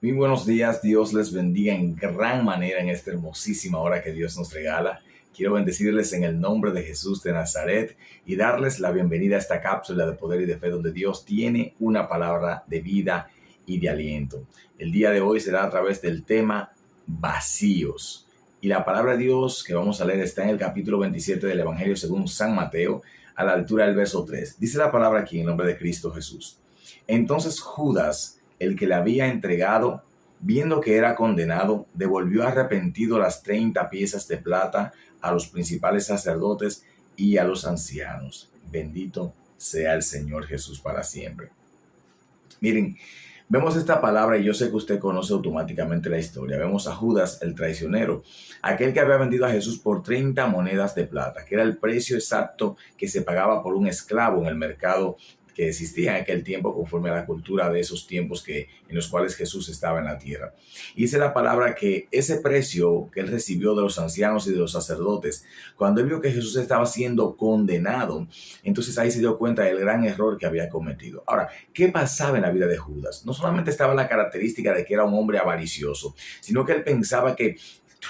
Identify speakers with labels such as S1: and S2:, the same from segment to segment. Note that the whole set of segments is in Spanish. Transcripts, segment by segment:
S1: Muy buenos días, Dios les bendiga en gran manera en esta hermosísima hora que Dios nos regala. Quiero bendecirles en el nombre de Jesús de Nazaret y darles la bienvenida a esta cápsula de poder y de fe donde Dios tiene una palabra de vida y de aliento. El día de hoy será a través del tema vacíos. Y la palabra de Dios que vamos a leer está en el capítulo 27 del Evangelio según San Mateo, a la altura del verso 3. Dice la palabra aquí en nombre de Cristo Jesús. Entonces Judas, el que le había entregado, viendo que era condenado, devolvió arrepentido las 30 piezas de plata a los principales sacerdotes y a los ancianos. Bendito sea el Señor Jesús para siempre. Miren, vemos esta palabra y yo sé que usted conoce automáticamente la historia. Vemos a Judas, el traicionero, aquel que había vendido a Jesús por 30 monedas de plata, que era el precio exacto que se pagaba por un esclavo en el mercado que existía en aquel tiempo conforme a la cultura de esos tiempos en los cuales Jesús estaba en la tierra. Y dice la palabra que ese precio que él recibió de los ancianos y de los sacerdotes, cuando él vio que Jesús estaba siendo condenado, entonces ahí se dio cuenta del gran error que había cometido. Ahora, ¿qué pasaba en la vida de Judas? No solamente estaba la característica de que era un hombre avaricioso, sino que él pensaba que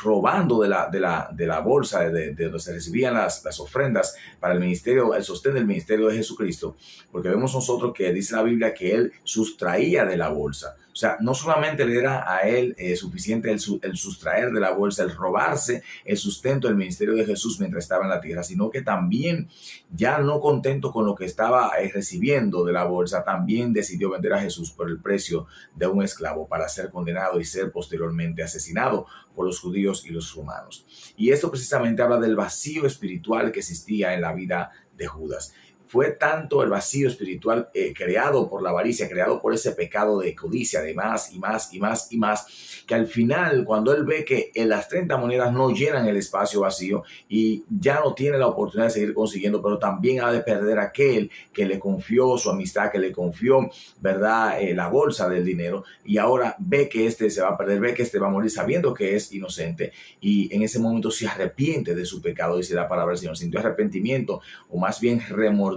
S1: robando de la bolsa de donde se recibían las ofrendas para el ministerio, el sostén del ministerio de Jesucristo, porque vemos nosotros que dice la Biblia que él sustraía de la bolsa. O sea, no solamente le era a él suficiente el sustraer de la bolsa, el robarse el sustento del ministerio de Jesús mientras estaba en la tierra, sino que también, ya no contento con lo que estaba recibiendo de la bolsa, también decidió vender a Jesús por el precio de un esclavo para ser condenado y ser posteriormente asesinado por los judíos y los romanos. Y esto precisamente habla del vacío espiritual que existía en la vida de Judas. Fue tanto el vacío espiritual creado por la avaricia, creado por ese pecado de codicia, de más y más y más y más, que al final, cuando él ve que en las 30 monedas no llenan el espacio vacío y ya no tiene la oportunidad de seguir consiguiendo, pero también ha de perder aquel que le confió su amistad, que le confió, ¿verdad?, la bolsa del dinero, y ahora ve que este se va a perder, ve que este va a morir sabiendo que es inocente, y en ese momento se arrepiente de su pecado, dice la palabra del Señor, sintió arrepentimiento, o más bien remordimiento.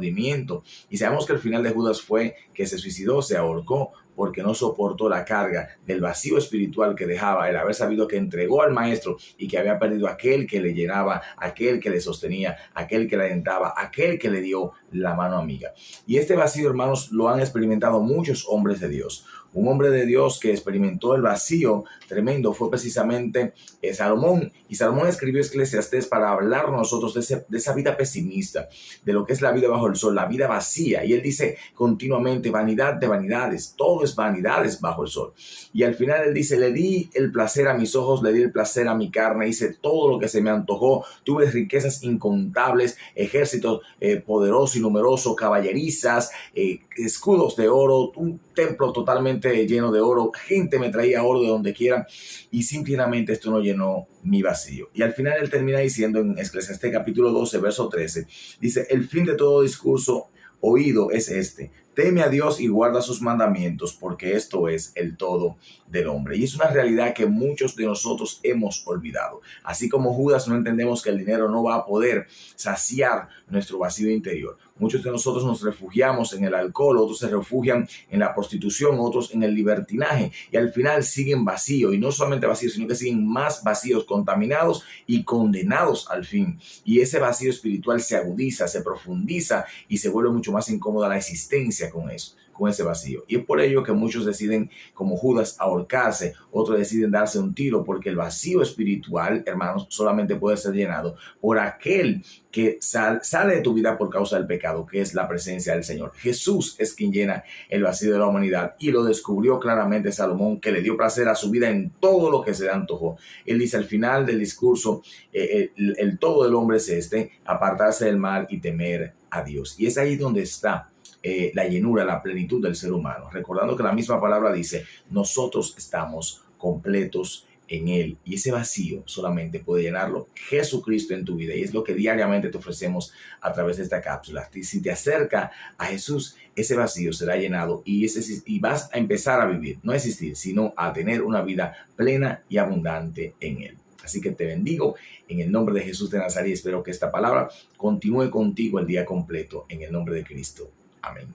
S1: Y sabemos que el final de Judas fue que se suicidó, se ahorcó, porque no soportó la carga del vacío espiritual que dejaba el haber sabido que entregó al maestro y que había perdido aquel que le llenaba, aquel que le sostenía, aquel que le alentaba, aquel que le dio la mano amiga. Y este vacío, hermanos, lo han experimentado muchos hombres de Dios. Un hombre de Dios que experimentó el vacío tremendo fue precisamente Salomón. Y Salomón escribió Eclesiastés para hablar nosotros de esa vida pesimista, de lo que es la vida bajo el sol, la vida vacía. Y él dice continuamente, vanidad de vanidades, todo es vanidades bajo el sol. Y al final él dice, le di el placer a mis ojos, le di el placer a mi carne, hice todo lo que se me antojó, tuve riquezas incontables, ejércitos poderosos y numerosos, caballerizas, escudos de oro, un templo totalmente lleno de oro, gente me traía oro de donde quiera, y simplemente esto no llenó mi vacío. Y al final él termina diciendo en Eclesiastés capítulo 12, verso 13, dice, el fin de todo discurso oído es este: teme a Dios y guarda sus mandamientos, porque esto es el todo del hombre. Y es una realidad que muchos de nosotros hemos olvidado. Así como Judas no entendemos que el dinero no va a poder saciar nuestro vacío interior. Muchos de nosotros nos refugiamos en el alcohol, otros se refugian en la prostitución, otros en el libertinaje, y al final siguen vacíos, y no solamente vacíos, sino que siguen más vacíos, contaminados y condenados al fin. Y ese vacío espiritual se agudiza, se profundiza y se vuelve mucho más incómoda la existencia con eso, con ese vacío. Y es por ello que muchos deciden, como Judas, ahorcarse, otros deciden darse un tiro, porque el vacío espiritual, hermanos, solamente puede ser llenado por aquel que sale de tu vida por causa del pecado, que es la presencia del Señor. Jesús es quien llena el vacío de la humanidad, y lo descubrió claramente Salomón, que le dio placer a su vida en todo lo que se le antojó. Él dice al final del discurso, el todo del hombre es este: apartarse del mal y temer a Dios. Y es ahí donde está la llenura, la plenitud del ser humano. Recordando que la misma palabra dice, nosotros estamos completos en Él. Y ese vacío solamente puede llenarlo Jesucristo en tu vida. Y es lo que diariamente te ofrecemos a través de esta cápsula. Si te acerca a Jesús, ese vacío será llenado y vas a empezar a vivir, no a existir, sino a tener una vida plena y abundante en Él. Así que te bendigo en el nombre de Jesús de Nazaret. Espero que esta palabra continúe contigo el día completo en el nombre de Cristo. Amén.